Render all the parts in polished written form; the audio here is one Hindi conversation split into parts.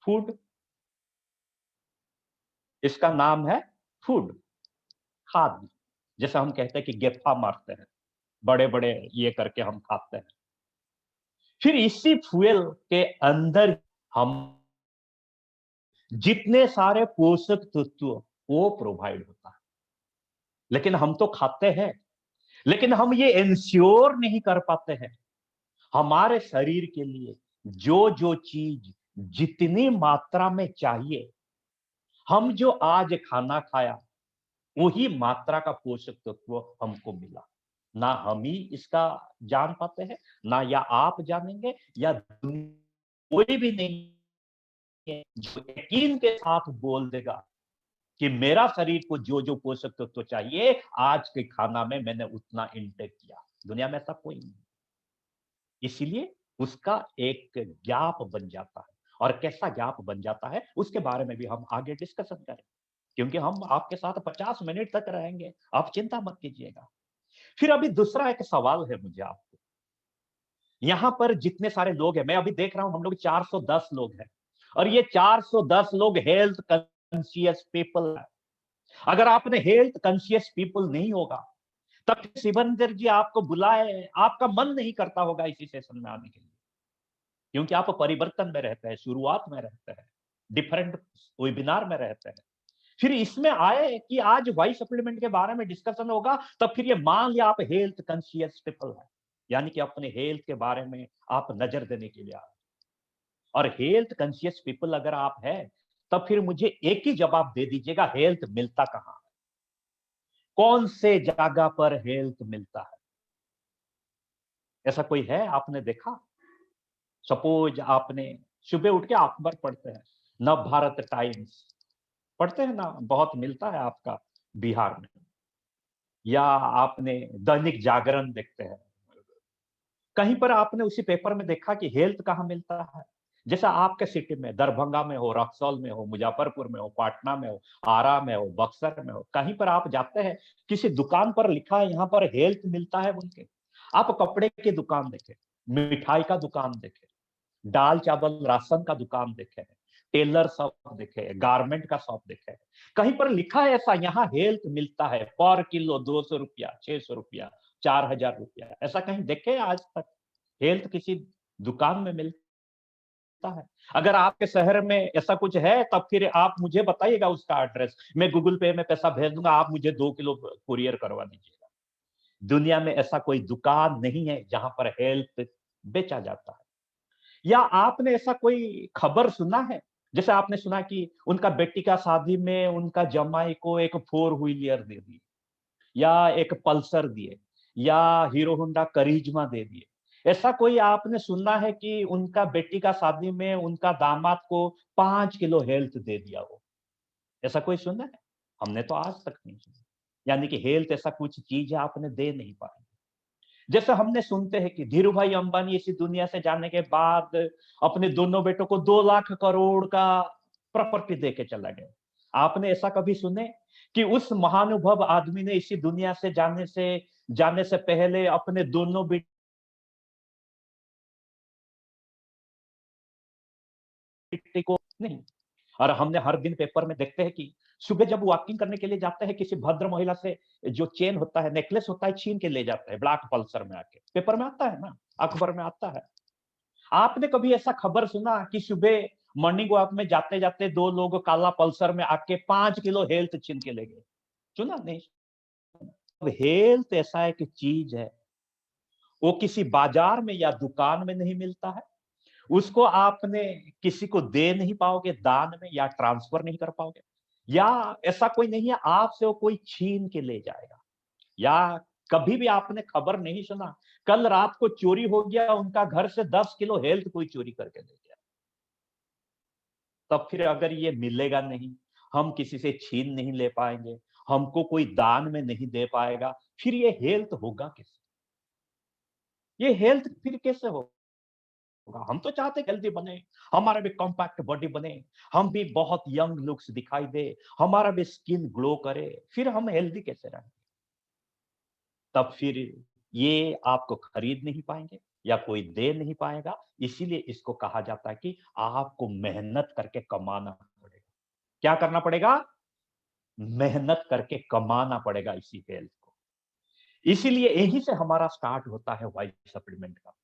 फूड, इसका नाम है फूड, खाद्य। जैसे हम कहते हैं कि गेप्पा मारते हैं, बड़े-बड़े ये करके हम खाते हैं। फिर इसी फ्यूल के अंदर हम जितने सारे पोषक तत्व वो प्रोवाइड होता है। लेकिन हम तो खाते हैं, लेकिन हम ये एंश्योर नहीं कर पाते हैं, हमारे शरीर के लिए जो-जो चीज जितनी मात्रा में चाहिए, हम जो आज खाना खाया, वही मात्रा का पोषक तत्व हमको मिला। ना हम ही इसका जान पाते हैं, ना या आप जानेंगे या कोई भी नहीं है जो यकीन के साथ बोल देगा कि मेरा शरीर को जो-जो पोषक तत्व चाहिए, आज के खाना में मैंने उतना इनटेक किया। दुनिया में ऐसा कोई नहीं। इसीलिए उसका एक गैप बन जाता है और कैसा गैप बन जाता है, उसके बारे में भी हम आगे डिस्कशन करें। क्योंकि हम आपके साथ 50 मिनट तक रहेंगे, आप चिंता मत कीजिएगा। फिर अभी दूसरा एक सवाल है मुझे आपको। यहाँ पर जितने सारे लोग हैं, मैं अभी देख रहा हूँ हम लोग 410 लोग हैं और ये 410 लोग हेल्थ कॉन्शियस पीपल हैं। अगर आपने हेल्थ कॉन्शियस पीपल नहीं होगा, तब शिवंदर जी आपको बुलाए, आपका मन नहीं करता होगा इसी सेशन में आने के लिए। क्योंकि आप परिवर्तन में रहते हैं, शुरुआत में रहते हैं, डिफरेंट वेबिनार में रहते हैं। फिर इसमें आए कि आज वाई सप्लीमेंट के बारे में डिस्कशन होगा, तब फिर ये मान लिया आप हेल्थ कॉन्शियस पीपल है, यानी कि अपने हेल्थ के बारे में आप नजर देने के लिए आए। और हेल्थ कॉन्शियस पीपल अगर आप है, तब फिर मुझे एक ही जवाब दे दीजिएगा, हेल्थ मिलता कहां है? कौन से जगह पर हेल्थ मिलता है? ऐसा कोई है आपने देखा? सपोज आपने सुबह उठ के अखबार पढ़ते हैं, नव भारत टाइम्स पढ़ते हैं ना, बहुत मिलता है आपका बिहार में, या आपने दैनिक जागरण देखते हैं, कहीं पर आपने उसी पेपर में देखा कि हेल्थ कहाँ मिलता है? जैसा आपके सिटी में, दरभंगा में हो, रक्सौल में हो, मुजफ्फरपुर में हो, पटना में हो, आरा में हो, बक्सर में हो, कहीं पर आप जाते हैं, किसी दुकान पर लिखा है यहाँ पर हेल्थ मिलता है बोल के। आप कपड़े की दुकान देखें, मिठाई का दुकान देखें, दाल चावल राशन का दुकान देखे, टेलर शॉप देखे, गारमेंट का शॉप देखे, कहीं पर लिखा है ऐसा यहाँ हेल्थ मिलता है पर किलो 200 रुपया, 600 रुपया, 4000 रुपया, ऐसा कहीं देखे आज तक? हेल्थ किसी दुकान में मिलता है? अगर आपके शहर में ऐसा कुछ है, तब फिर आप मुझे बताइएगा उसका एड्रेस, मैं गूगल पे में पैसा भेज दूंगा, आप मुझे 2 किलो कुरियर करवा दीजिएगा। दुनिया में ऐसा कोई दुकान नहीं है जहां पर हेल्थ बेचा जाता है। या आपने ऐसा कोई खबर सुना है? जैसे आपने सुना कि उनका बेटी का शादी में उनका जमाई को एक फोर व्हीलर दे दी, या एक पल्सर दिए, या हीरो होंडा करिश्मा दे दिए। ऐसा कोई आपने सुना है कि उनका बेटी का शादी में उनका दामाद को 5 किलो हेल्थ दे दिया हो? ऐसा कोई सुना है? हमने तो आज तक नहीं सुना। यानी कि हेल्थ ऐसा कुछ चीज है आपने दे नहीं पाए। जैसे हमने सुनते हैं कि धीरू भाई अंबानी इसी दुनिया से जाने के बाद अपने दोनों बेटों को 2 लाख करोड़ का प्रॉपर्टी देके चला गया। आपने ऐसा कभी सुने कि उस महानुभव आदमी ने इसी दुनिया से जाने से पहले अपने दोनों बेटे को नहीं? और हमने हर दिन पेपर में देखते हैं कि सुबह जब वॉकिंग करने के लिए जाते हैं, किसी भद्र महिला से जो चेन होता है, नेकलेस होता है, छीन के ले जाते हैं ब्लैक पल्सर में आके। पेपर में आता है ना, अखबार में आता है। आपने कभी ऐसा खबर सुना कि सुबह मॉर्निंग वॉक में जाते जाते 2 लोग काला पल्सर में आके 5 किलो हेल्थ छीन के ले गए? सुना नहीं? अब हेल्थ ऐसा एक चीज है, वो किसी बाजार में या दुकान में नहीं मिलता है, उसको आपने किसी को दे नहीं पाओगे दान में, या ट्रांसफर नहीं कर पाओगे, या ऐसा कोई नहीं है आपसे वो कोई छीन के ले जाएगा। या कभी भी आपने खबर नहीं सुना, कल रात को चोरी हो गया, उनका घर से 10 किलो हेल्थ कोई चोरी करके ले गया। तब फिर अगर ये मिलेगा नहीं, हम किसी से छीन नहीं ले पाएंगे, हमको कोई दान में नहीं दे पाएगा, फिर ये हेल्थ होगा कैसे? ये हेल्थ फिर कैसे होगा? हम तो चाहते हेल्दी बने, हमारा भी कॉम्पैक्ट बॉडी बने, हम भी बहुत यंग लुक्स दिखाई दे, हमारा भी स्किन ग्लो करे, फिर हम हेल्दी कैसे रहें? तब फिर ये आपको खरीद नहीं पाएंगे, या कोई दे नहीं पाएगा। इसीलिए इसको कहा जाता है कि आपको मेहनत करके कमाना पड़ेगा। क्या करना पड़ेगा? मेहनत करके कमाना पड़ेगा इसी हेल्थ को। इसीलिए यहीं से हमारा स्टार्ट होता है वाई सप्लीमेंट का।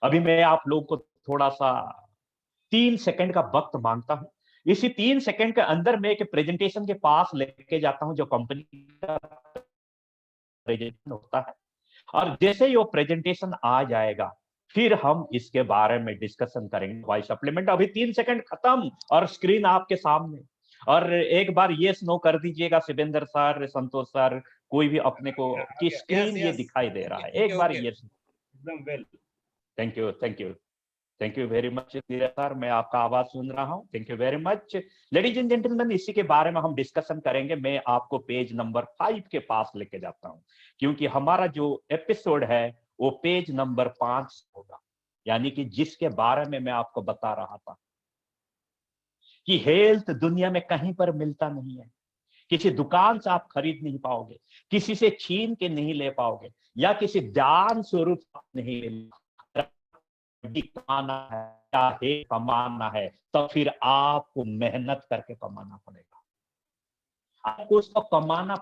अभी मैं आप लोगों को थोड़ा-सा 3 सेकंड का वक़्त माँगता हूँ। इसी 3 सेकंड के अंदर मैं एक प्रेजेंटेशन के पास लेके जाता हूँ, जो कंपनी का प्रेजेंटेशन होता है, और जैसे ही वो प्रेजेंटेशन आ जाएगा, फिर हम इसके बारे में डिस्कशन करेंगे। वाई सप्लीमेंट अभी 3 सेकंड खत्म और स्क्रीन आपके सामने। और एक बार येस नो कर दीजिएगा शिवेंद्र सर, संतोष सर, कोई भी अपने को आ कि गया। स्क्रीन यस ये यस दिखाई दे रहा है। ओके एक बार ओके येस। एकदम well. Thank you, thank you. Thank you very much Dheeraj sir, मैं आपका आवाज सुन रहा हूं। Thank you very much. Ladies and gentleman, इसी के बारे में हम डिस्कशन करेंगे। मैं आपको पेज नंबर 5 के पास लेके जाता हूं, क्योंकि हमारा जो एपिसोड है वो पेज नंबर 5 होगा, यानी कि जिसके बारे में मैं आपको बता रहा था कि हेल्थ दुनिया में कहीं पर मिलता नहीं है। किसी दुकान से आप खरीद नहीं पाओगे, किसी से छीन के नहीं ले पाओगे, या किसी दान स्वरूप आप नहीं ले। कमाना है, चाहे कमाना है, तो फिर आपको मेहनत करके कमाना पड़ेगा। आपको उसको कमाना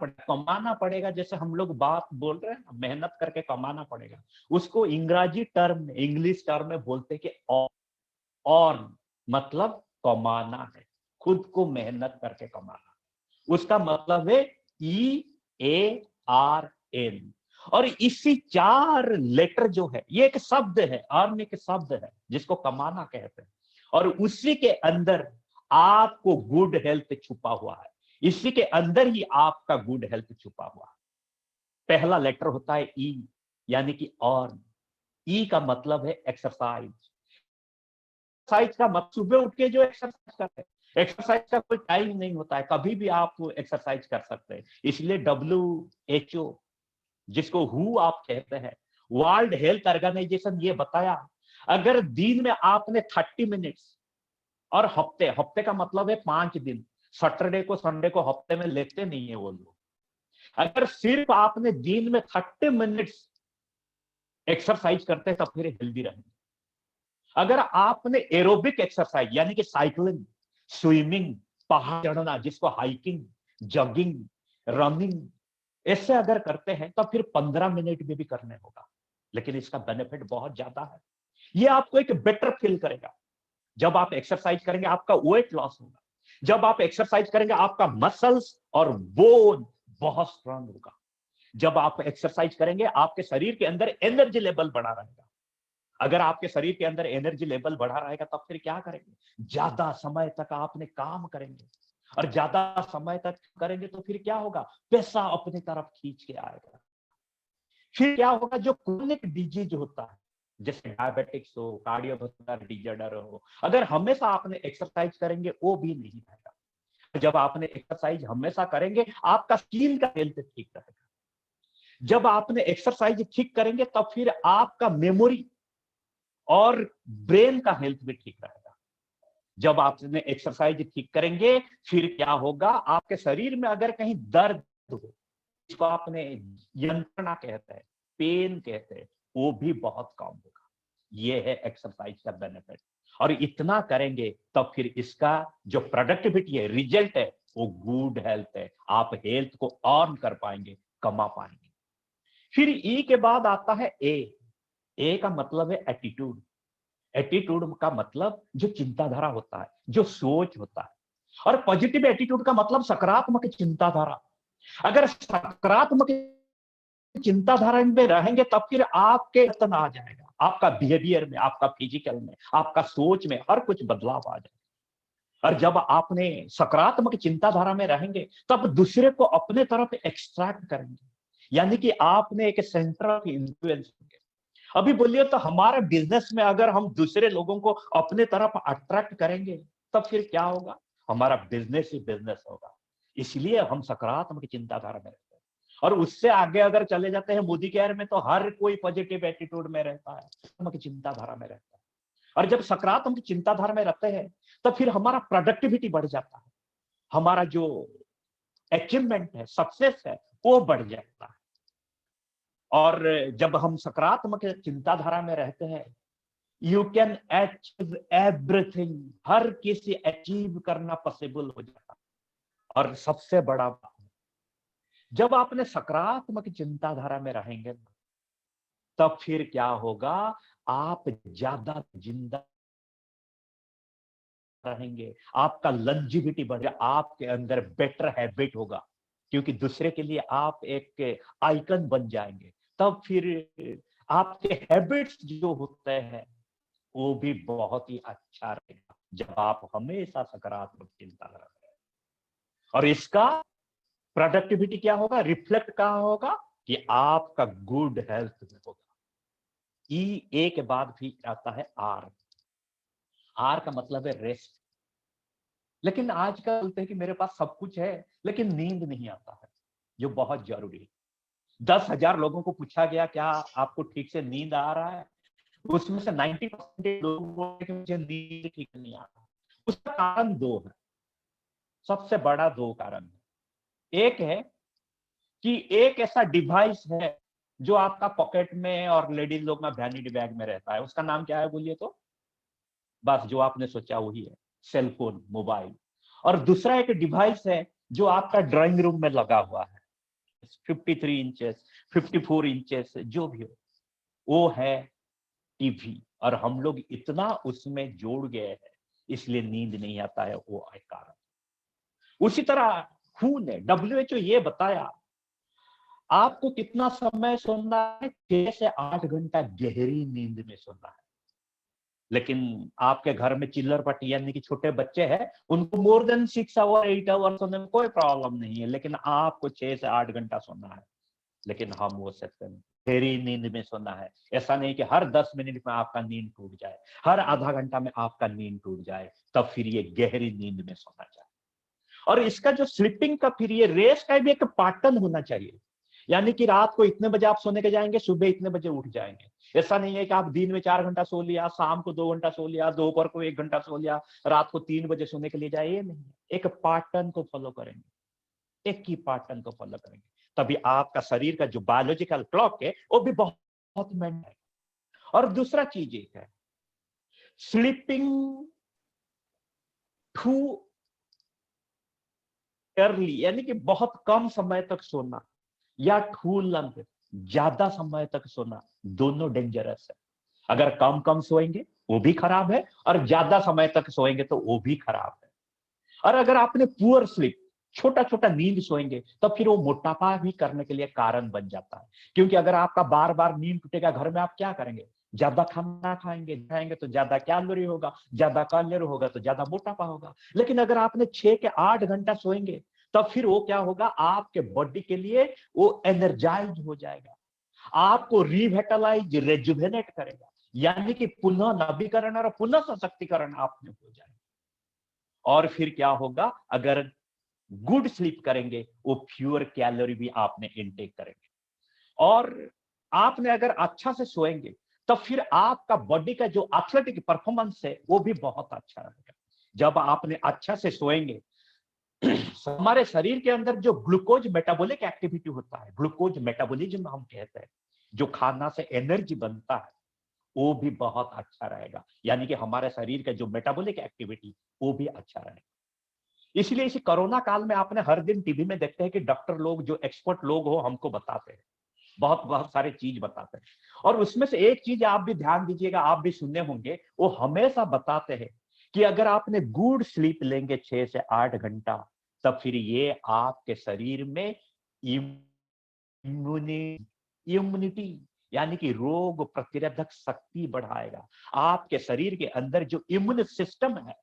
पड़ेगा। जैसे हम लोग बात बोल रहे हैं, मेहनत करके कमाना पड़ेगा। उसको इंग्रजी टर्म में, इंग्लिश टर्म में बोलते हैं कि अर्न, मतलब कमाना है, खुद को मेहनत करके कमाना। उसका मतलब है EARN। और इसी 4 लेटर जो है, ये एक शब्द है, अर्न एक शब्द है जिसको कमाना कहते हैं, और उसी के अंदर आपको गुड हेल्थ छुपा हुआ है। इसी के अंदर ही आपका गुड हेल्थ छुपा हुआ है। पहला लेटर होता है ई, यानी कि अर्न। ई का मतलब है एक्सरसाइज। एक्सरसाइज का मतलब सुबह उठ के जो एक्सरसाइज करते हैं, एक्सरसाइज का कोई टाइम नहीं होता है, कभी भी आप एक्सरसाइज कर सकते हैं। इसलिए WHO, जिसको हु आप कहते हैं, वर्ल्ड हेल्थ ऑर्गेनाइजेशन, ये बताया, अगर दिन में आपने 30 मिनट्स, और हफ्ते हफ्ते का मतलब है 5 दिन, सैटरडे को संडे को हफ्ते में लेते नहीं है वो लोग। अगर सिर्फ आपने दिन में 30 मिनट्स एक्सरसाइज करते हैं, तो फिर हेल्दी रहेंगे। अगर आपने एरोबिक एक्सरसाइज, यानी कि साइकिलिंग, स्विमिंग, पहाड़ चढ़ना, जिसको हाइकिंग, जॉगिंग, रनिंग, ऐसे अगर करते हैं, तो फिर 15 मिनट में भी करने होगा। लेकिन इसका बेनिफिट बहुत ज्यादा है। ये आपको एक बेटर फील करेगा। जब आप एक्सरसाइज करेंगे, आपका वेट लॉस होगा। जब आप एक्सरसाइज करेंगे, आपका मसल्स और बोन बहुत स्ट्रांग होगा। जब आप एक्सरसाइज करेंगे, आपके शरीर के अंदर एनर्जी लेवल बढ़ा रहेगा। अगर आपके शरीर के अंदर एनर्जी लेवल बढ़ा रहेगा, तब फिर क्या करेंगे? ज्यादा समय तक आपने काम करेंगे, और ज्यादा समय तक करेंगे तो फिर क्या होगा? पैसा अपनी तरफ खींच के आएगा। फिर क्या होगा? जो क्रोनिक डिजीज होता है, जैसे डायबिटिक्स हो, कार्डियोवास्कुलर डिजॉर्डर हो, अगर हमेशा आपने एक्सरसाइज करेंगे, वो भी नहीं रहेगा। जब आपने एक्सरसाइज हमेशा करेंगे, आपका स्किन का हेल्थ ठीक रहेगा। जब आपने एक्सरसाइज ठीक करेंगे, तब फिर आपका मेमोरी और ब्रेन का हेल्थ भी ठीक रहेगा। जब आपने एक्सरसाइज ठीक करेंगे, फिर क्या होगा? आपके शरीर में अगर कहीं दर्द हो, इसको आपने यंत्रणा कहते हैं, पेन कहते हैं, वो भी बहुत कम होगा। ये है एक्सरसाइज का बेनिफिट। और इतना करेंगे, तब फिर इसका जो प्रोडक्टिविटी है, रिजल्ट है, वो गुड हेल्थ है। आप हेल्थ को अर्न कर पाएंगे, कमा पाएंगे। फिर ई के बाद आता है ए का मतलब है एटीट्यूड। एटीट्यूड का मतलब जो चिंताधारा होता है, जो सोच होता है। और पॉजिटिव एटीट्यूड का मतलब सकारात्मक चिंताधारा। अगर सकारात्मक चिंताधारा में रहेंगे, तब फिर आपके तन आ जाएगा, आपका बिहेवियर में, आपका फिजिकल में, आपका सोच में, हर कुछ बदलाव आ जाएगा। और जब आपने सकारात्मक चिंताधारा में रहेंगे, तब दूसरे को अपने तरफ एक्सट्रैक्ट करेंगे, यानी कि आपने एक सेंटर ऑफ इन्फ्लुएंस। अभी बोलिए तो हमारे बिजनेस में अगर हम दूसरे लोगों को अपने तरफ अट्रैक्ट करेंगे, तब फिर क्या होगा? हमारा बिजनेस ही बिजनेस होगा। इसलिए हम सकारात्मक चिंताधारा में रहते हैं। और उससे आगे अगर चले जाते हैं, मोदी केयर में तो हर कोई पॉजिटिव एटीट्यूड में रहता है, सकारात्मक चिंताधारा में रहता है। और जब सकारात्मक चिंताधारा में रहते हैं, तब फिर हमारा प्रोडक्टिविटी बढ़ जाता है। हमारा जो अचीवमेंट है, सक्सेस है, वो बढ़ जाता है। और जब हम सकारात्मक चिंताधारा में रहते हैं, यू कैन अचीव एवरीथिंग, हर किसी अचीव करना पॉसिबल हो जाता है। और सबसे बड़ा बात, जब आपने सकारात्मक चिंताधारा में रहेंगे तब फिर क्या होगा, आप ज्यादा जिंदा रहेंगे, आपका लंजिविटी बढ़ेगा, आपके अंदर बेटर हैबिट होगा, क्योंकि दूसरे के लिए आप एक आइकन बन जाएंगे। तब फिर आपके हैबिट्स जो होते हैं वो भी बहुत ही अच्छा रहेगा, जब आप हमेशा सकारात्मक चिंता रखें। और इसका प्रोडक्टिविटी क्या होगा, रिफ्लेक्ट कहां होगा, कि आपका गुड हेल्थ में होगा। ए के बाद भी आता है आर। आर का मतलब है रेस्ट। लेकिन आजकल बोलते हैं कि मेरे पास सब कुछ है लेकिन नींद नहीं आता है, जो बहुत जरूरी है। 10,000 लोगों को पूछा गया क्या आपको ठीक से नींद आ रहा है, उसमें से 90% लोगों को कि मुझे नींद ठीक नहीं आ रहा। उसका कारण दो है, सबसे बड़ा दो कारण है। एक है कि एक ऐसा डिवाइस है जो आपका पॉकेट में और लेडीज लोग में वैनिटी बैग में रहता है, उसका नाम क्या है बोलिए तो? बस जो आपने सोचा वही है, सेलफोन, मोबाइल। और दूसरा एक डिवाइस है जो आपका ड्राइंग रूम में लगा हुआ है, 53 इंचेस, 54 इंचेस, जो भी हो, वो है टीवी। और हम लोग इतना उसमें जोड़ गए हैं, इसलिए नींद नहीं आता है, वो एक कारण। उसी तरह खून है, WHO ये बताया आपको कितना समय सोना है, 6 से 8 घंटा गहरी नींद में सोना है। लेकिन आपके घर में चिल्लर पट्टी यानी कि छोटे बच्चे हैं, उनको मोर देन 6 आवर 8 आवर सोने में कोई प्रॉब्लम नहीं है, लेकिन आपको 6 से 8 घंटा सोना है। लेकिन हम वो सकते नहीं, गहरी नींद में सोना है। ऐसा नहीं कि हर 10 मिनट में आपका नींद टूट जाए, हर आधा घंटा में आपका नींद टूट जाए, तब फिर ये गहरी नींद में सोना चाहिए। और इसका जो स्लीपिंग का फिर ये रेस का भी एक पैटर्न होना चाहिए, यानी कि रात को इतने बजे आप सोने के जाएंगे, सुबह इतने बजे उठ जाएंगे। ऐसा नहीं है कि आप दिन में 4 घंटा सो लिया, शाम को 2 घंटा सो लिया, दोपहर को 1 घंटा सो लिया, रात को 3 बजे सोने के लिए जाए, ये नहीं है। एक पैटर्न को फॉलो करेंगे, एक ही पैटर्न को फॉलो करेंगे, तभी आपका शरीर का जो बायोलॉजिकल क्लॉक है वो भी बहुत बहुत मेंटेन है। और दूसरा चीज एक है, स्लीपिंग टू अर्ली, यानी कि बहुत कम समय तक सोना, या टू लंग, ज्यादा समय तक सोना, दोनों डेंजरस है। अगर कम कम सोएंगे वो भी खराब है, और ज्यादा समय तक सोएंगे तो वो भी खराब है। और अगर आपने पुअर स्लीप, छोटा छोटा नींद सोएंगे, तो फिर वो मोटापा भी करने के लिए कारण बन जाता है। क्योंकि अगर आपका बार बार नींद टूटेगा, घर में आप क्या करेंगे, ज्यादा खाना खाएंगे तो ज्यादा कैलोरी होगा, ज्यादा कैलोरी होगा तो ज्यादा मोटापा होगा। लेकिन अगर आपने 6 के 8 घंटा सोएंगे, तब फिर वो क्या होगा, आपके बॉडी के लिए वो एनर्जाइज हो जाएगा, आपको रिवेटलाइज, रेजुवेनेट करेगा, यानी कि पुनः नवीकरण और पुनः सशक्तिकरण आप में हो जाएगा। और फिर क्या होगा, अगर गुड स्लीप करेंगे, वो फ्यूअर कैलोरी भी आपने इनटेक करेंगे। और आपने अगर अच्छा से सोएंगे, तो फिर आपका बॉडी का जो एथलेटिक परफॉर्मेंस है वो भी बहुत अच्छा रहेगा। जब आपने अच्छा से सोएंगे, हमारे शरीर के अंदर जो ग्लूकोज मेटाबॉलिक एक्टिविटी होता है, ग्लूकोज मेटाबॉलिज्म हम कहते हैं, जो खाना से एनर्जी बनता है, वो भी बहुत अच्छा रहेगा। यानी कि हमारे शरीर का जो मेटाबॉलिक एक्टिविटी वो भी अच्छा रहेगा। इसलिए इसी कोरोना काल में आपने हर दिन टीवी में देखते हैं कि डॉक्टर लोग, जो एक्सपर्ट लोग हो, हमको बताते हैं, बहुत बहुत सारे चीज बताते हैं। और उसमें से एक चीज आप भी ध्यान दीजिएगा, आप भी सुने होंगे, वो हमेशा बताते हैं कि अगर आपने गुड स्लीप लेंगे 6 से 8 घंटा, तब फिर ये आपके शरीर में इम्यूनिटी, यानी कि रोग प्रतिरोधक शक्ति बढ़ाएगा। आपके शरीर के अंदर जो इम्यून सिस्टम है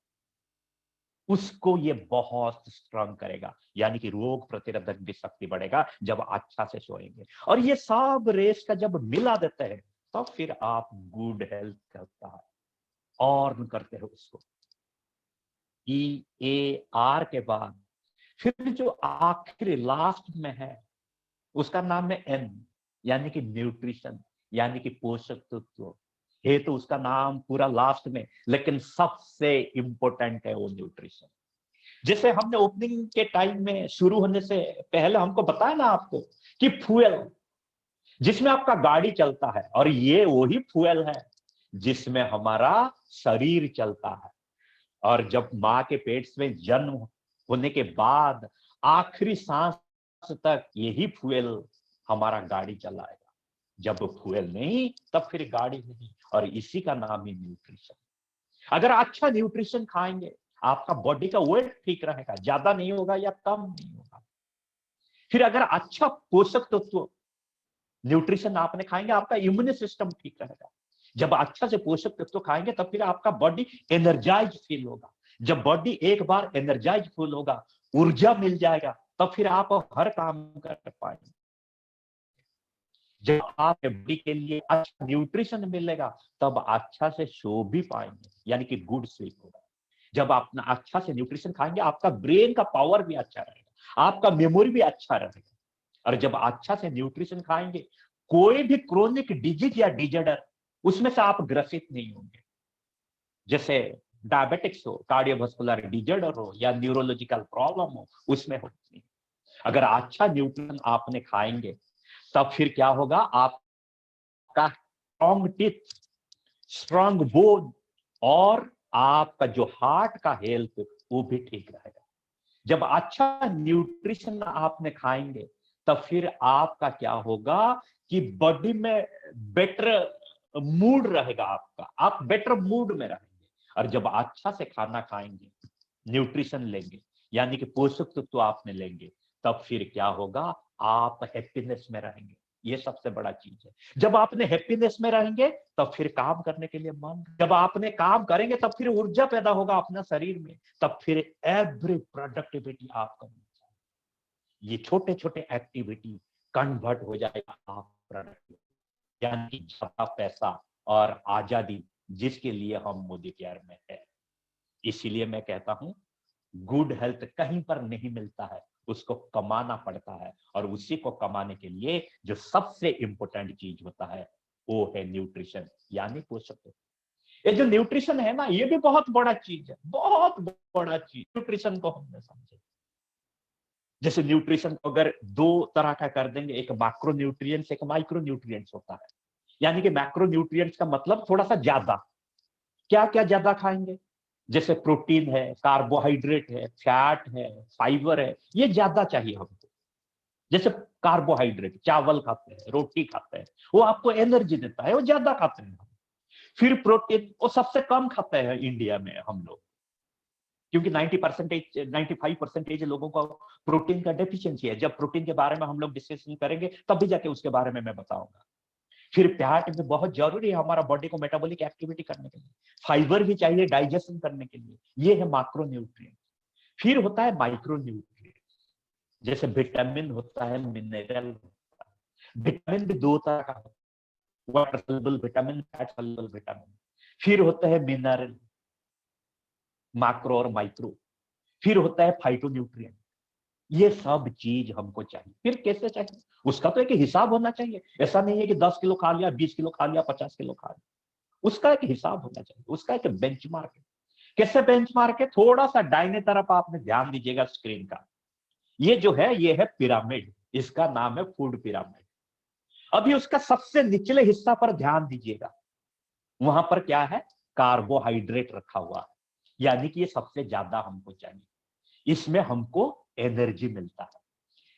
उसको ये बहुत स्ट्रांग करेगा, यानी कि रोग प्रतिरोधक भी शक्ति बढ़ेगा जब अच्छा से सोएंगे। और ये सब रेस का जब मिला देते हैं, तो फिर आप गुड हेल्थ करता है और करते हो उसको। EAR के बाद फिर जो आखिरी लास्ट में है, उसका नाम है N, यानी कि न्यूट्रिशन, यानी कि पोषक तत्व है। तो उसका नाम पूरा लास्ट में, लेकिन सबसे इंपॉर्टेंट है वो न्यूट्रिशन। जैसे हमने ओपनिंग के टाइम में शुरू होने से पहले हमको बताया ना आपको कि फ्यूल, जिसमें आपका गाड़ी चलता है, और ये वही फ्यूल है जिसमें हमारा शरीर चलता है। और जब मां के पेट में जन्म होने के बाद आखिरी सांस तक यही फ्यूल हमारा गाड़ी चलाएगा। जब फ्यूल नहीं तब फिर गाड़ी नहीं, और इसी का नाम ही न्यूट्रिशन। अगर अच्छा न्यूट्रिशन खाएंगे, आपका बॉडी का वेट ठीक रहेगा, ज्यादा नहीं होगा या कम नहीं होगा। फिर अगर अच्छा पोषक तत्व न्यूट्रिशन आपने खाएंगे, आपका इम्यून सिस्टम ठीक रहेगा। जब अच्छा से पोषक तत्व खाएंगे तब फिर आपका बॉडी एनर्जाइज फील होगा। जब बॉडी एक बार एनर्जाइज फील होगा, ऊर्जा मिल जाएगा, तब फिर आप हर काम कर पाएंगे। जब आप बॉडी के लिए अच्छा न्यूट्रिशन मिलेगा, तब अच्छा से सो भी पाएंगे, यानी कि गुड स्लीप होगा। जब आप अच्छा से न्यूट्रिशन खाएंगे, आपका ब्रेन का पावर भी अच्छा रहेगा, आपका मेमोरी भी अच्छा रहेगा। और जब अच्छा से न्यूट्रिशन खाएंगे, कोई भी क्रोनिक डिजीज या डिजॉर्डर उसमें से आप ग्रसित नहीं होंगे। जैसे डायबिटिक्स हो, कार्डियोवास्कुलर डिजॉर्डर हो, या न्यूरोलॉजिकल प्रॉब्लम हो, उसमें होती है। अगर अच्छा न्यूट्रिशन आपने खाएंगे, तब फिर क्या होगा, आपका स्ट्रॉन्ग टीथ, स्ट्रॉन्ग बोन, और आपका जो हार्ट का हेल्थ वो भी ठीक रहेगा। जब अच्छा न्यूट्रिशन आपने खाएंगे, तब फिर आपका क्या होगा कि बॉडी में बेटर मूड रहेगा आपका, आप बेटर मूड में रहेंगे। और जब अच्छा से खाना खाएंगे, न्यूट्रिशन लेंगे, यानी कि पोषक तत्व आपने लेंगे, तब फिर क्या होगा, आप हैप्पीनेस में रहेंगे। ये सबसे बड़ा चीज है। जब आपने हैप्पीनेस में रहेंगे, तब फिर काम करने के लिए मन, जब आपने काम करेंगे तब फिर ऊर्जा पैदा होगा अपना शरीर में, तब फिर एवरी प्रोडक्टिविटी आपका, ये छोटे छोटे एक्टिविटी कन्वर्ट हो जाएगा आप प्रोडक्टिविटी, यानी कि ज्यादा पैसा और आजादी, जिसके लिए हम मोदी केयर में है। इसीलिए मैं कहता हूं, गुड हेल्थ कहीं पर नहीं मिलता है, उसको कमाना पड़ता है। और उसी को कमाने के लिए जो सबसे इंपॉर्टेंट चीज होता है, वो है न्यूट्रिशन, यानी पोषक तत्व। ये जो न्यूट्रिशन है ना, ये भी बहुत बड़ा चीज है, बहुत बड़ा चीज। न्यूट्रिशन को हमने समझे, जैसे न्यूट्रिशन को अगर दो तरह का कर देंगे, एक मैक्रो न्यूट्रिएंट्स, एक माइक्रो न्यूट्रिएंट्स होता है। यानी कि मैक्रो न्यूट्रिएंट्स का मतलब थोड़ा सा ज्यादा। क्या क्या ज्यादा खाएंगे, जैसे प्रोटीन है, कार्बोहाइड्रेट है, फैट है, फाइबर है, ये ज्यादा चाहिए हमको। जैसे कार्बोहाइड्रेट, चावल खाते हैं, रोटी खाते हैं, वो आपको एनर्जी देता है, वो ज्यादा खाते हैं। फिर प्रोटीन, वो सबसे कम खाते हैं इंडिया में हम लोग, क्योंकि 90%, 95% लोगों को प्रोटीन का डेफिशिएंसी है। जब प्रोटीन के बारे में हम लोग डिस्कशन करेंगे, तब भी जाके उसके बारे में मैं बताऊंगा। फिर फैट भी बहुत जरूरी है हमारा बॉडी को मेटाबॉलिक एक्टिविटी करने के लिए। फाइबर भी चाहिए डाइजेशन करने के लिए। ये है मैक्रो न्यूट्रिएंट। फिर होता है माइक्रो न्यूट्रिएंट, जैसे विटामिन होता है, मिनरल होता है। विटामिन भी दो तरह का होता है, water soluble vitamin, fat soluble vitamin. फिर होता है मिनरल, मैक्रो और माइक्रो। फिर होता है फाइटोन्यूट्रिएंट। ये सब चीज हमको चाहिए। फिर कैसे चाहिए, उसका तो एक हिसाब होना चाहिए। ऐसा नहीं है कि 10 किलो खा लिया, 20 किलो खा लिया, 50 किलो खा लिया। उसका एक हिसाब होना चाहिए, उसका एक बेंचमार्क है। कैसे बेंचमार्क है, थोड़ा सा दाहिने तरफ आपने ध्यान दीजिएगा स्क्रीन का। ये जो है, ये है पिरामिड, इसका नाम है फूड पिरामिड। अभी उसका सबसे निचले हिस्सा पर ध्यान दीजिएगा, वहां पर क्या है, कार्बोहाइड्रेट रखा हुआ है, यानी कि ये सबसे ज्यादा हमको चाहिए, इसमें हमको एनर्जी मिलता है।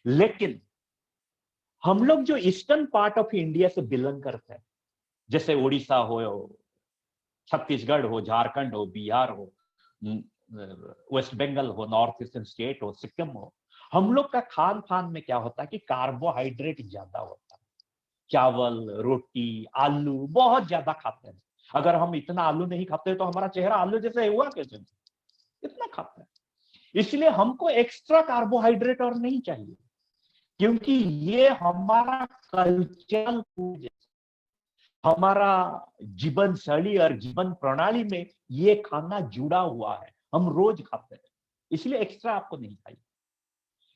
लेकिन हम लोग जो ईस्टर्न पार्ट ऑफ इंडिया से बिलोंग करते हैं, जैसे उड़ीसा हो, छत्तीसगढ़ हो, झारखंड हो, बिहार हो, वेस्ट बंगाल हो, नॉर्थ ईस्टर्न स्टेट हो, सिक्किम हो, हम लोग का खान पान में क्या होता है कि कार्बोहाइड्रेट ज्यादा होता है। चावल, रोटी, आलू बहुत ज्यादा खाते हैं। अगर हम इतना आलू नहीं खाते तो हमारा चेहरा आलू जैसे हुआ कैसे, इतना खाते हैं। इसलिए हमको एक्स्ट्रा कार्बोहाइड्रेट और नहीं चाहिए, क्योंकि ये हमारा कल्चरल फूड, हमारा जीवन शैली और जीवन प्रणाली में ये खाना जुड़ा हुआ है, हम रोज खाते हैं। इसलिए एक्स्ट्रा आपको नहीं चाहिए।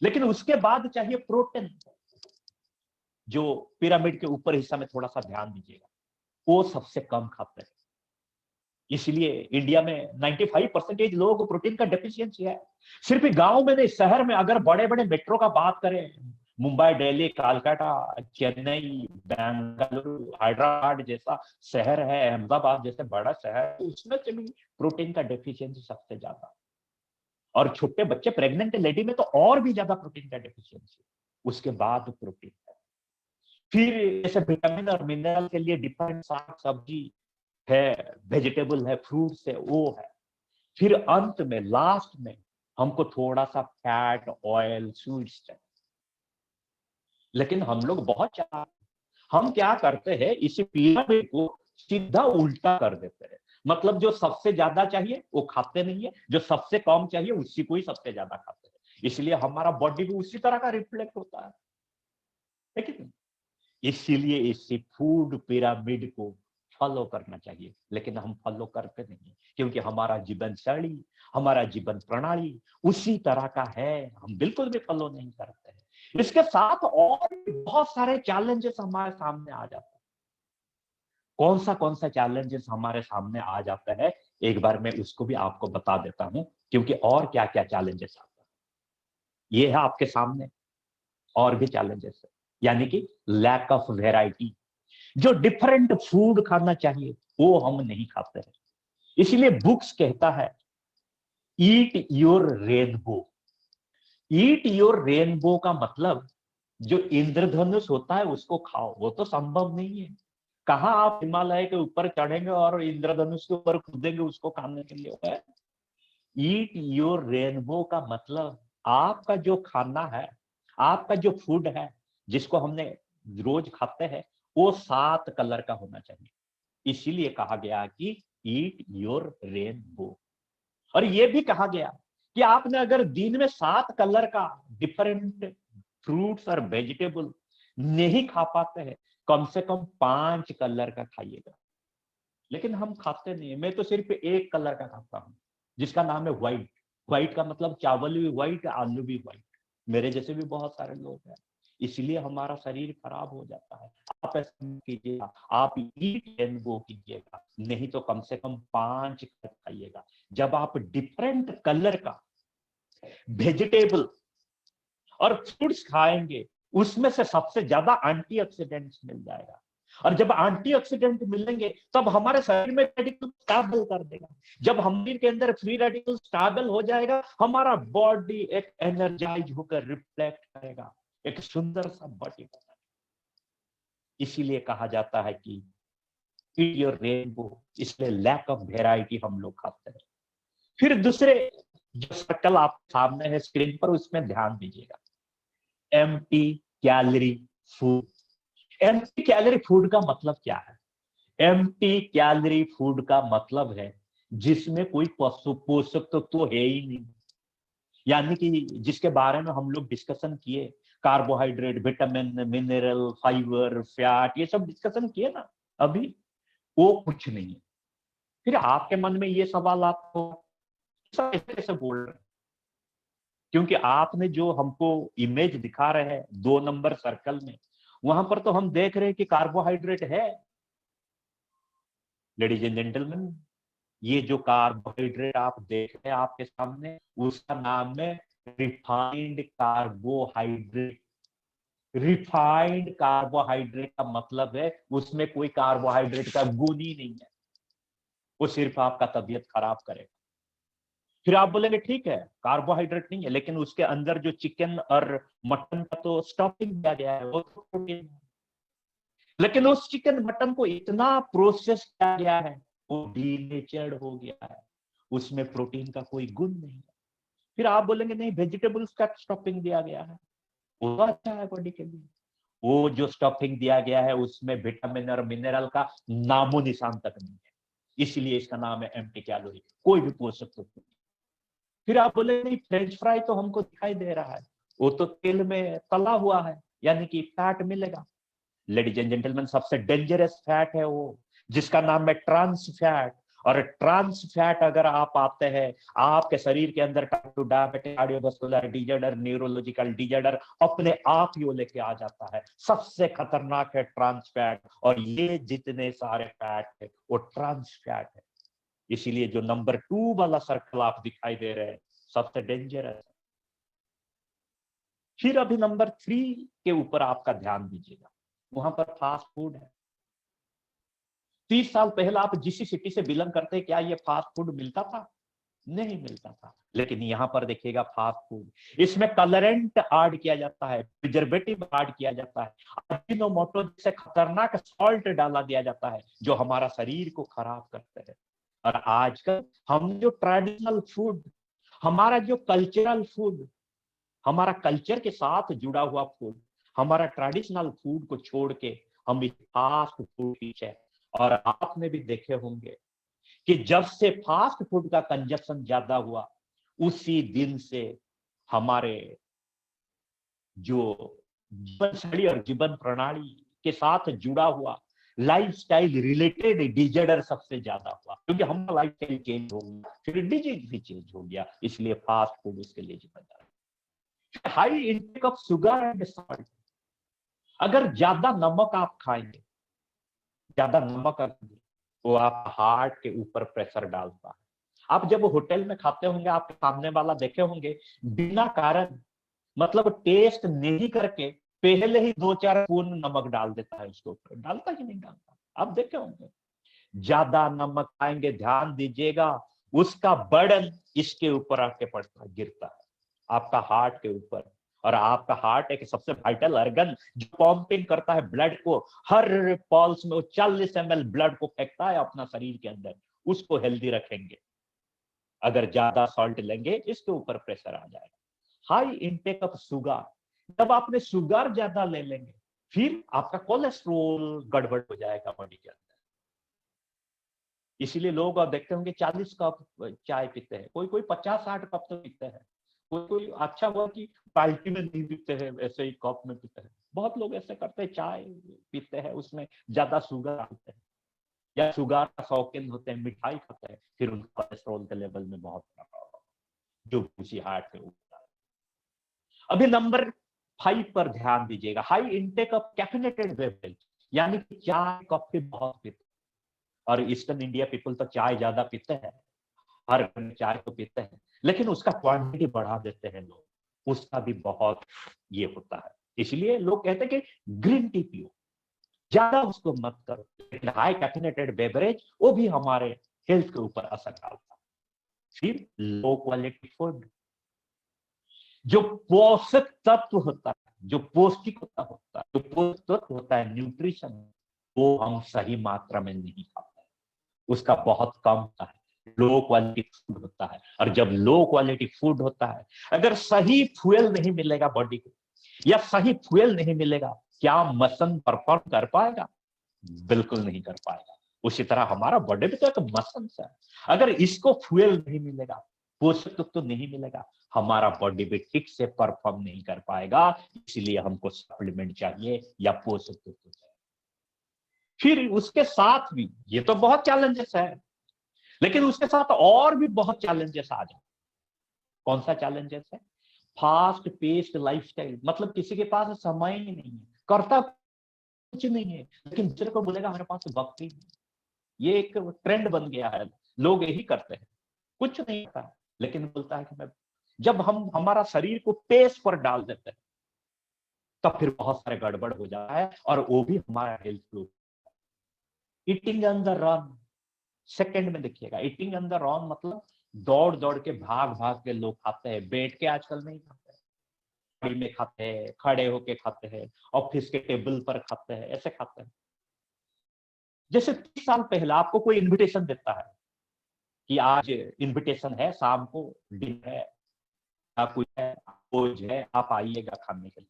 लेकिन उसके बाद चाहिए प्रोटीन, जो पिरामिड के ऊपर हिस्सा में थोड़ा सा ध्यान दीजिएगा, वो सबसे कम खाते हैं। इसलिए इंडिया में 95% लोगों को प्रोटीन का डेफिशिएंसी है। सिर्फ गांव में नहीं, शहर में अगर बड़े बड़े मेट्रो का बात करें, मुंबई, दिल्ली, कोलकाता, चेन्नई, बेंगलुरु, हैदराबाद जैसा शहर है, अहमदाबाद जैसे बड़ा शहर है, उसमें से भी प्रोटीन का डेफिशिएंसी सबसे ज्यादा। और छोटे बच्चे, प्रेग्नेंट लेडी में तो और भी ज्यादा प्रोटीन का डेफिशिएंसी, उसके बाद प्रोटीन है। फिर जैसे विटामिन और मिनरल के लिए डिफरेंट साग सब्जी है, वेजिटेबल है, फ्रूट्स है, वो है। फिर अंत में, लास्ट में हमको थोड़ा सा फैट, ऑयल, स्वीट्स चाहिए। लेकिन हम लोग बहुत चालाक, हम क्या करते हैं, इसी पिरामिड को सीधा उल्टा कर देते हैं। मतलब जो सबसे ज्यादा चाहिए वो खाते नहीं है, जो सबसे कम चाहिए उसी को ही सबसे ज्यादा खाते हैं। इसलिए हमारा बॉडी भी उसी तरह का रिफ्लेक्ट होता है कि नहीं? इसीलिए इसी फूड पिरामिड को फॉलो करना चाहिए, लेकिन हम फॉलो करते नहीं, क्योंकि हमारा जीवन शैली, हमारा जीवन प्रणाली उसी तरह का है, हम बिल्कुल भी फॉलो नहीं करते हैं। इसके साथ और भी बहुत सारे चैलेंजेस हमारे सामने आ जाते हैं। कौन सा चैलेंजेस हमारे सामने आ जाता है, एक बार मैं उसको भी आपको बता देता हूं, क्योंकि और क्या क्या चैलेंजेस आता है ये है आपके सामने। और भी चैलेंजेस है, यानी कि लैक ऑफ वेराइटी। जो डिफरेंट फूड खाना चाहिए वो हम नहीं खाते हैं। इसलिए बुक्स कहता है eat your rainbow. Eat your rainbow का मतलब जो इंद्रधनुष होता है उसको खाओ, वो तो संभव नहीं है। कहां आप हिमालय के ऊपर चढ़ेंगे और इंद्रधनुष के ऊपर कूदेंगे उसको खाने के लिए? ईट योर रेनबो का मतलब आपका जो खाना है, आपका जो फूड है, जिसको हमने रोज खाते हैं, वो 7 कलर का होना चाहिए। इसीलिए कहा गया कि ईट योर रेनबो। और ये भी कहा गया कि आपने अगर दिन में 7 कलर का डिफरेंट फ्रूट्स और वेजिटेबल नहीं खा पाते हैं, कम से कम 5 कलर का खाइएगा। लेकिन हम खाते नहीं, मैं तो सिर्फ एक कलर का खाता हूं, जिसका नाम है व्हाइट। व्हाइट का मतलब चावल भी व्हाइट, आलू भी व्हाइट। मेरे जैसे भी बहुत सारे लोग हैं, इसलिए हमारा शरीर खराब हो जाता है। आप ऐसा नहीं कीजिएगा, आप ईट रेनबो कीजिएगा, नहीं तो कम से कम 5 खाइएगा। जब आप डिफरेंट कलर का वेजिटेबल और फ्रूट्स खाएंगे, उसमें से सबसे ज्यादा एंटीऑक्सीडेंट्स मिल जाएगा। और जब एंटीऑक्सीडेंट मिलेंगे तब हमारे शरीर में रेडिकल स्टेबल कर देगा। जब हमारे के अंदर फ्री रेडिकल स्टेबल हो जाएगा, हमारा बॉडी एक एनर्जाइज होकर रिफ्लेक्ट करेगा, एक सुंदर सा बॉडी बनेगा। इसीलिए कहा जाता है कि ईट योर रेनबो। इसलिए लैक ऑफ वेराइटी हम लोग खाते हैं। फिर दूसरे जो सर्कल आप सामने है स्क्रीन पर, उसमें ध्यान दीजिएगा। Empty calorie food. Empty calorie food का मतलब क्या है? एम्प्टी कैलोरी फूड का मतलब है जिसमें कोई पोषक तो है ही नहीं। यानी कि जिसके बारे में हम लोग डिस्कशन किए, carbohydrate, vitamin, mineral, fibre, fat, ये सब डिस्कशन किए ना अभी, वो कुछ नहीं है। फिर आपके मन में ये सवाल आपको कैसे कैसे बोल रहे हैं? क्योंकि आपने जो हमको इमेज दिखा रहे हैं 2 नंबर सर्कल में, वहां पर तो हम देख रहे हैं कि कार्बोहाइड्रेट है। लेडीज एंड जेंटलमैन, ये जो कार्बोहाइड्रेट आप देख रहे हैं आपके सामने, उसका नाम है रिफाइंड कार्बोहाइड्रेट। रिफाइंड कार्बोहाइड्रेट का मतलब है उसमें कोई कार्बोहाइड्रेट का गुण ही नहीं है, वो सिर्फ आपका तबीयत खराब करेगा। फिर आप बोलेंगे ठीक है कार्बोहाइड्रेट नहीं है, लेकिन उसके अंदर जो चिकन और मटन का तो स्टफिंग दिया गया है, वो तो प्रोटीन है। लेकिन उस चिकन मटन को इतना प्रोसेस किया गया है, वो डीनेचर्ड हो गया है, उसमें प्रोटीन का कोई गुण नहीं है। फिर आप बोलेंगे नहीं वेजिटेबल्स का स्टफिंग दिया गया है, वो तो अच्छा है बॉडी के लिए। वो जो स्टफिंग दिया गया है उसमें विटामिन और मिनरल का नामो निशान तक नहीं है, इसलिए इसका नाम है एम्प्टी कैलोरी, कोई भी पोषक तत्व नहीं। फिर आप बोले नहीं फ्रेंच फ्राई तो हमको दिखाई दे रहा है, वो तो तेल में तला हुआ है, यानी कि फैट मिलेगा। लेडीज एंड जेंटलमैन, सबसे डेंजरस फैट है वो, जिसका नाम है ट्रांस फैट। और ट्रांस फैट अगर आप आते हैं, आपके शरीर के अंदर type 2 diabetic, cardiovascular disorder, neurological disorder अपने आप ही वो लेके आ जाता है। सबसे खतरनाक है ट्रांस फैट, और ये जितने सारे फैट है वो ट्रांस फैट है। इसीलिए जो नंबर 2 वाला सर्कल आप दिखाई दे रहे हैं सबसे डेंजरस। फिर अभी नंबर 3 के ऊपर आपका ध्यान दीजिएगा, वहां पर फास्ट फूड है। 30 साल पहले आप जिस सिटी से बिलोंग करते हैं, क्या ये फास्ट फूड मिलता था? नहीं मिलता था। लेकिन यहां पर देखिएगा फास्ट फूड, इसमें कलरेंट ऐड किया जाता है, प्रिजर्वेटिव ऐड किया जाता है, अजीनोमोटो जैसे खतरनाक सॉल्ट डाला दिया जाता है जो हमारा शरीर को खराब करते हैं। और आजकल हम जो ट्रेडिशनल फूड, हमारा जो कल्चरल फूड, हमारा कल्चर के साथ जुड़ा हुआ फूड, हमारा ट्रेडिशनल फूड को छोड़ के हम इस फास्ट फूड पीछे। और आपने भी देखे होंगे कि जब से फास्ट फूड का कंजप्शन ज्यादा हुआ, उसी दिन से हमारे जो जीवन शैली और जीवन प्रणाली के साथ जुड़ा हुआ लाइफस्टाइल रिलेटेड डिजॉर्डर सबसे ज्यादा हुआ, क्योंकि हमारा लाइफस्टाइल चेंज हो गया, फिर डिजीज भी चेंज हो गया, इसलिए फास्ट फूड उसके लिए जिम्मेदार है। High intake of sugar and salt, अगर ज्यादा नमक आप खाएंगे, ज्यादा नमक वो आप हार्ट के ऊपर प्रेशर डालता है। आप जब होटल में खाते होंगे, आप सामने वाला देखे होंगे बिना कारण, मतलब टेस्ट नहीं करके पहले ही 2-4 स्पून नमक डाल देता है उसके ऊपर, डालता कि नहीं डालता? आप देखे होंगे। ज्यादा नमक खाएंगे, ध्यान दीजिएगा, उसका बर्डन इसके ऊपर आके पड़ता है, गिरता है आपका हार्ट के ऊपर। और आपका हार्ट एक सबसे वाइटल ऑर्गन जो पंपिंग करता है ब्लड को, हर पल्स में वो 40 ml ब्लड को फेंकता है अपना शरीर के अंदर, उसको हेल्दी रखेंगे। अगर ज्यादा सॉल्ट लेंगे, इसके ऊपर प्रेशर आ जाएगा। हाई इंटेक ऑफ शुगर, जब आपने शुगर ज्यादा ले लेंगे, फिर आपका कोलेस्ट्रोल गड़बड़ हो जाएगा बॉडी के अंदर। इसीलिए लोग आप देखते होंगे 40 कप चाय पीते हैं, कोई कोई 50-60 कप तो पीते हैं, कोई कोई अच्छा हुआ कि बाल्टी में नहीं पीते हैं, ऐसे ही कप में पीते हैं। बहुत लोग ऐसे करते हैं, चाय पीते हैं उसमें ज्यादा शुगर डालते हैं, या शुगर का शौकीन होते हैं, मिठाई खाते हैं, फिर उनका कोलेस्ट्रॉल के लेवल में बहुत प्रभाव, जो उसी हार्ट पे उठता है। अभी नंबर 5 पर ध्यान दीजिएगा, high intake of caffeinated beverage, यानी कि चाय कॉफी बहुत पीते हैं। और ईस्टर्न इंडिया पीपल तो चाय ज्यादा पीते हैं, हर घर में चाय तो पीते हैं, लेकिन उसका क्वांटिटी बढ़ा देते हैं लोग, उसका भी बहुत ये होता है। इसलिए लोग कहते हैं कि ग्रीन टी पियो, ज्यादा उसको मत करो, लेकिन हाई कैफिनेटेड बेवरेज वो भी हमारे हेल्थ के ऊपर असर डालता है। फिर लो क्वालिटी फूड, जो पोषक तत्व होता है, जो पौष्टिक होता है, जो पोषक तत्व होता है, न्यूट्रिशन, वो हम सही मात्रा में नहीं खाते, उसका बहुत कम होता है, लो क्वालिटी फूड होता है। और जब लो क्वालिटी फूड होता है, अगर सही फ्यूल नहीं मिलेगा बॉडी को, या सही फ्यूल नहीं मिलेगा, क्या मसल परफॉर्म कर पाएगा? बिल्कुल नहीं कर पाएगा। उसी तरह हमारा बॉडी भी तो एक मसल है, अगर इसको फ्यूल नहीं मिलेगा, पोषक तत्व तो नहीं मिलेगा, हमारा बॉडी भी ठीक से परफॉर्म नहीं कर पाएगा। इसलिए हमको सप्लीमेंट चाहिए या पोषक तत्व चाहिए। फिर उसके साथ भी ये तो बहुत चैलेंजेस है, लेकिन उसके साथ और भी बहुत चैलेंजेस आ जाते। कौन सा चैलेंजेस है? फास्ट पेस्ड लाइफस्टाइल, मतलब किसी के पास समय ही नहीं है, करता कुछ नहीं है, लेकिन दूसरे को बोलेगा हमारे पास वक्त ही नहीं। ये एक ट्रेंड बन गया है, लोग यही करते हैं, कुछ नहीं करता, लेकिन बोलता है कि मैं। जब हम हमारा शरीर को पेस पर डाल देते हैं, तब फिर बहुत सारे गड़बड़ हो जाता है, और वो भी हमारा हेल्थ को। Eating on the run, second में देखिएगा, ईटिंग ऑन द रन मतलब दौड़ दौड़ के, भाग भाग के लोग खाते हैं, बैठ के आजकल नहीं खाते, गाड़ी में खाते हैं, खड़े होके खाते हैं, ऑफिस के टेबल पर खाते हैं, ऐसे खाते हैं। जैसे 30 साल पहले आपको कोई इनविटेशन देता है कि आज इनविटेशन है, शाम को डिनर है, या कुछ है, भोज है, आप आइएगा खाने के लिए।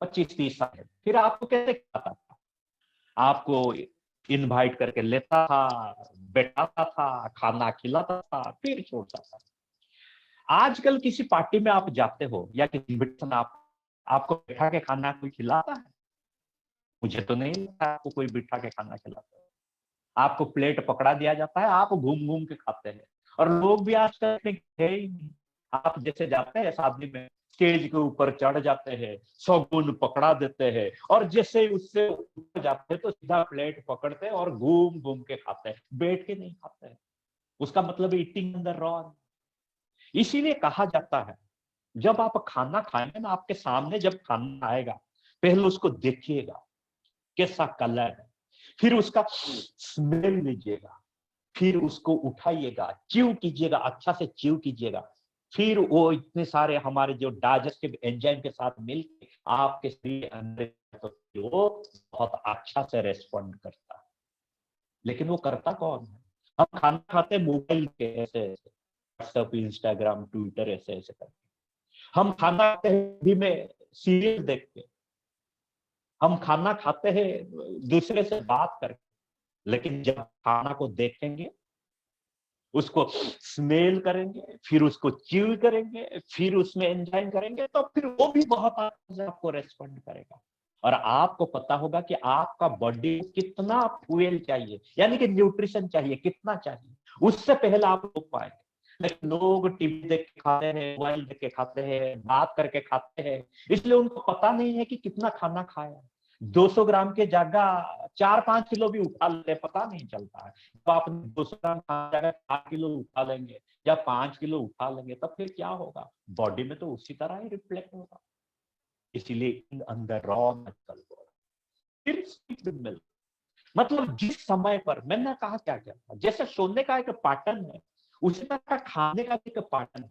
25-30 साल है, फिर आपको कैसे खाता था? आपको इनवाइट करके लेता था, बैठाता था, खाना खिलाता था, फिर छोड़ता था। आजकल किसी पार्टी में आप जाते हो, या किसी इनविटेशन आपको बैठा के खाना कोई खिलाता है? मुझे तो नहीं लगता आपको कोई बिठा के खाना खिलाता है। आपको प्लेट पकड़ा दिया जाता है, आप घूम घूम के खाते हैं। और लोग भी आजकल है ही नहीं। आप जैसे जाते हैं शादी में, स्टेज के ऊपर चढ़ जाते हैं, शगुन पकड़ा देते हैं, और जैसे उससे ऊपर जाते हैं तो सीधा प्लेट पकड़ते हैं और घूम घूम के खाते हैं, बैठ के नहीं खाते हैं। उसका मतलब ईटिंग ऑन द रन। इसीलिए कहा जाता है जब आप खाना खाएंगे ना, आपके सामने जब खाना आएगा, पहले उसको देखिएगा कैसा कलर है, फिर उसका स्मेल लीजिएगा, फिर उसको उठाइएगा, च्यू कीजिएगा, अच्छा से च्यू कीजिएगा, फिर वो इतने सारे हमारे जो डाइजेस्टिव एंजाइम के साथ मिलकर आपके शरीर के अंदर, तो वो बहुत अच्छा से रेस्पॉन्ड करता है। लेकिन वो करता कौन है? हम खाना खाते मोबाइल के ऐसे ऐसे, व्हाट्सएप, इंस्टाग्राम, ट्विटर, ऐसे ऐसे करके हम खाना खाते हैं, टीवी में सीरियल देख के, हम खाना खाते हैं दूसरे से बात करके। लेकिन जब खाना को देखेंगे, उसको स्मेल करेंगे, फिर उसको च्यू करेंगे, फिर उसमें एंजॉय करेंगे, तो फिर वो भी बहुत आपको रेस्पॉन्ड करेगा। और आपको पता होगा कि आपका बॉडी कितना फ्यूल चाहिए, यानी कि न्यूट्रिशन चाहिए, कितना चाहिए, उससे पहले आप लोग पाएंगे। लेकिन लोग टीवी देख के खाते हैं, मोबाइल देख के खाते हैं, बात करके खाते हैं, इसलिए उनको पता नहीं है कि कितना खाना खाया। 200 ग्राम के जगह 4-5 किलो भी उठा लेते, पता नहीं चलता है। तो आप 200 ग्राम खाने जगह 4 किलो उठा लेंगे या 5 किलो उठा लेंगे, तब फिर क्या होगा? बॉडी में तो उसी तरह ही रिफ्लेक्ट होगा। इसीलिए अंदर रॉ मचल हो रहा। फिर स्किप्ड मिल्क, मतलब जिस समय पर मैंने कहा क्या क्या था, जैसे सोने का एक पैटर्न है, उसी तरह खाने का भी एक पैटर्न है।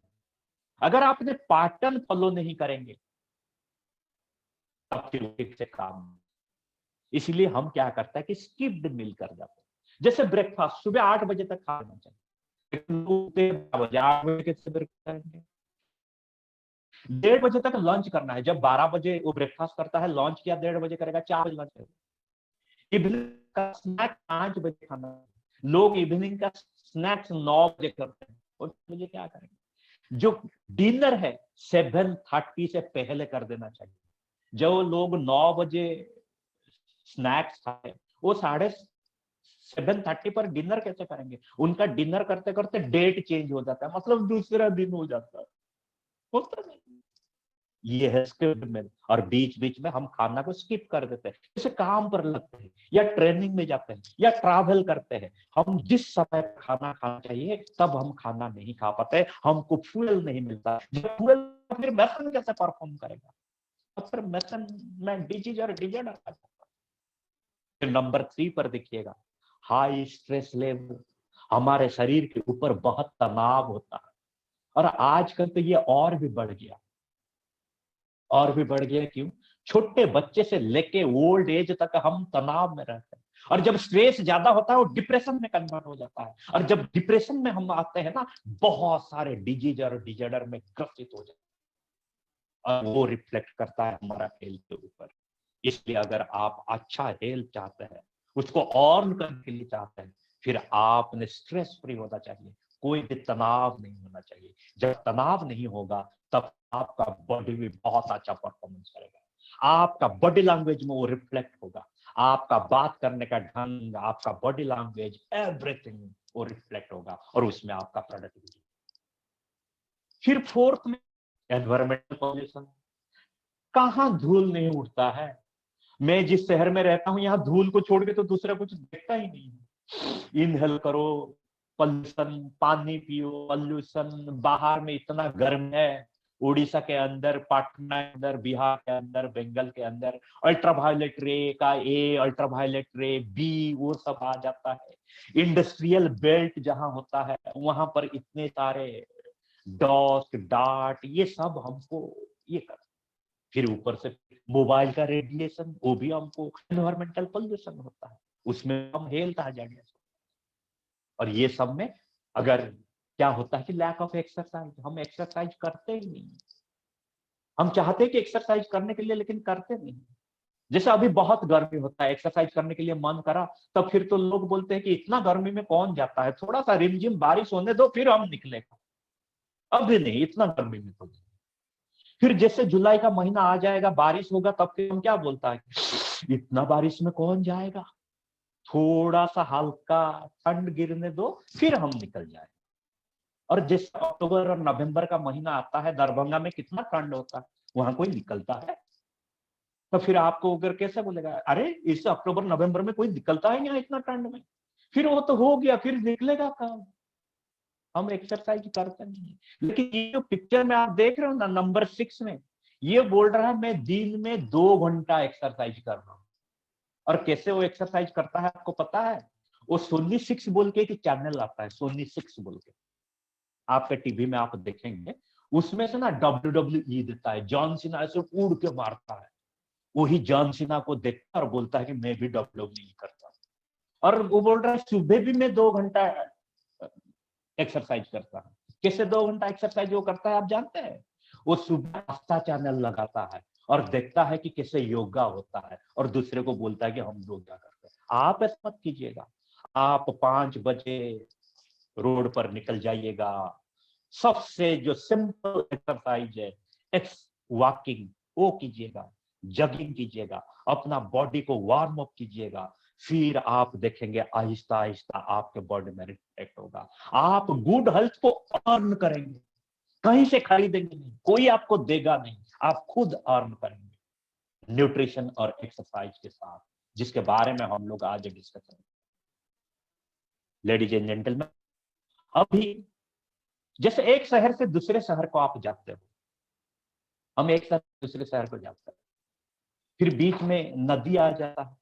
अगर आपने पैटर्न फॉलो नहीं करेंगे, तब फिर ठीक से काम। इसलिए हम क्या करते हैं कि स्किप्ड मील कर जाते हैं। जैसे ब्रेकफास्ट सुबह 8 बजे तक खा लेना चाहिए, 8 बजे कैसे ब्रेकफास्ट करेंगे? 1:30 बजे तक लंच करना है। जब 12 बजे वो ब्रेकफास्ट करता है, लंच किया 1:30 बजे करेगा, 4 बजे लंच करेगा। इवनिंग का स्नैक 5 बजे खाना है। लोग इवनिंग का स्नैक्स 9 बजे करते हैं, और मुझे क्या करेंगे? जो डिनर है 7:30 से पहले कर देना चाहिए। जो लोग 9 बजे स्नैक्स खाए, वो 7:30 पर डिनर कैसे करेंगे? उनका डिनर करते करते डेट चेंज हो जाता है, मतलब दूसरा दिन हो जाता है। होता नहीं, ये है स्किप्ड मील। और बीच बीच में हम खाना को स्किप कर देते हैं, जैसे काम पर लगते हैं या ट्रेनिंग में जाते हैं या ट्रैवल करते हैं। हम जिस समय खाना खाना चाहिए तब हम खाना नहीं खा पाते, हमको फ्यूल नहीं मिलता। जब फ्यूल, फिर मैसन कैसे परफॉर्म करेगा? तो फिर मैसन में डिजीज और डिजॉर्डर आ जाता है। फिर नंबर 3 पर देखिएगा, हाई स्ट्रेस लेवल। हमारे शरीर के ऊपर बहुत तनाव होता है, और आजकल तो ये और भी बढ़ गया। और भी बढ़ गया क्यों? छोटे बच्चे से लेके ओल्ड एज तक हम तनाव में रहते हैं, और जब स्ट्रेस ज्यादा होता है वो डिप्रेशन में कन्वर्ट हो जाता है, और जब डिप्रेशन में हम आते हैं ना, बहुत सारे डिजीज और डिजॉर्डर में ग्रसित हो जाते हैं, और वो रिफ्लेक्ट करता है हमारा हेल्थ के ऊपर। इसलिए अगर आप अच्छा हेल्थ चाहते हैं, उसको और करने के लिए चाहते हैं, फिर आपने स्ट्रेस फ्री होना चाहिए, कोई भी तनाव नहीं होना चाहिए। जब तनाव नहीं होगा, तब आपका बॉडी भी बहुत अच्छा परफॉर्मेंस करेगा, आपका बॉडी लैंग्वेज में वो रिफ्लेक्ट होगा, आपका बात करने का ढंग, आपका बॉडी लैंग्वेज, एवरीथिंग वो रिफ्लेक्ट होगा, और उसमें आपका प्रोडक्टिविटी। फिर फोर्थ में एनवायरमेंटल पॉल्यूशन। कहां धूल नहीं उड़ता है? मैं जिस शहर में रहता हूं, यहाँ धूल को छोड़ के तो दूसरा कुछ दिखता ही नहीं है। इनहेल करो पॉल्यूशन, पानी पियो पॉल्यूशन, बाहर में इतना गर्म है, उड़ीसा के अंदर, पटना के अंदर, बिहार के अंदर, बंगाल के अंदर, अल्ट्रावायलेट रे का ए, अल्ट्रावायलेट रे बी, वो सब आ जाता है। इंडस्ट्रियल बेल्ट जहां होता है, वहां पर इतने सारे डॉट डार्ट, ये सब हमको ये कर। फिर ऊपर से मोबाइल का रेडिएशन, वो भी हमको एनवायरमेंटल पोल्यूशन होता है, उसमें हम हेल्थ आ जाएंगे। और ये सब में अगर क्या होता है कि लैक ऑफ एक्सरसाइज, हम एक्सरसाइज करते ही नहीं। हम चाहते हैं कि एक्सरसाइज करने के लिए, लेकिन करते नहीं। जैसे अभी बहुत गर्मी होता है, एक्सरसाइज करने के लिए मन करा, तब फिर तो लोग बोलते हैं कि इतना गर्मी में कौन जाता है, थोड़ा सा रिमझिम बारिश होने दो फिर हम निकलेगा, अभी नहीं, इतना गर्मी में तो। फिर जैसे जुलाई का महीना आ जाएगा, बारिश होगा, तब फिर हम क्या बोलता है, इतना बारिश में कौन जाएगा, थोड़ा सा हल्का ठंड गिरने दो फिर हम निकल जाए। और जैसे अक्टूबर और नवंबर का महीना आता है, दरभंगा में कितना ठंड होता है, वहां कोई निकलता है? तो फिर आपको अगर कैसे बोलेगा, अरे इस अक्टूबर नवंबर में कोई निकलता है यहाँ इतना ठंड में? फिर वो तो हो गया, फिर निकलेगा कब? हम एक्सरसाइज करते नहीं है। लेकिन ये जो पिक्चर में आप देख रहे हो ना, नंबर 6 में, ये बोल रहा है मैं दिन में 2 घंटा एक्सरसाइज कर रहा हूं। और कैसे वो एक्सरसाइज करता है आपको पता है? वो सोनी 6 बोल के एक चैनल आता है, सोनी 6 बोल के, आपके टीवी में आप देखेंगे, उसमें से ना WWE देता है, जॉन सीना ऐसे उड़ के मारता है, वही जॉन सीना को देखता और बोलता है कि मैं भी WWE करता हूं। और वो बोल रहा है सुबह भी मैं 2 घंटा एक्सरसाइज करता हूं। कैसे 2 घंटा एक्सरसाइज वो करता है आप जानते हैं? वो सुबह आस्था चैनल लगाता है और देखता है कि कैसे योगा होता है, और दूसरे को बोलता है कि हम योगा करते हैं। आप ऐसा मत कीजिएगा। आप 5 बजे रोड पर निकल जाइएगा। सबसे जो सिंपल एक्सरसाइज है, एक्स वॉकिंग, वो कीजिएगा, जॉगिंग कीजिएगा, अपना बॉडी को वार्म अप कीजिएगा। फिर आप देखेंगे आहिस्ता आहिस्ता आपके बॉडी में रिफ्लेक्ट होगा। आप गुड हेल्थ को अर्न करेंगे, कहीं से खरीदेंगे नहीं, कोई आपको देगा नहीं, आप खुद अर्न करेंगे न्यूट्रिशन और एक्सरसाइज के साथ, जिसके बारे में हम लोग आज डिस्कस करेंगे। लेडीज एंड जेंटलमैन, अभी जैसे एक शहर से दूसरे शहर को आप जाते हो, हम एक शहर से दूसरे शहर को जाते हैं, फिर बीच में नदी आ जाता है,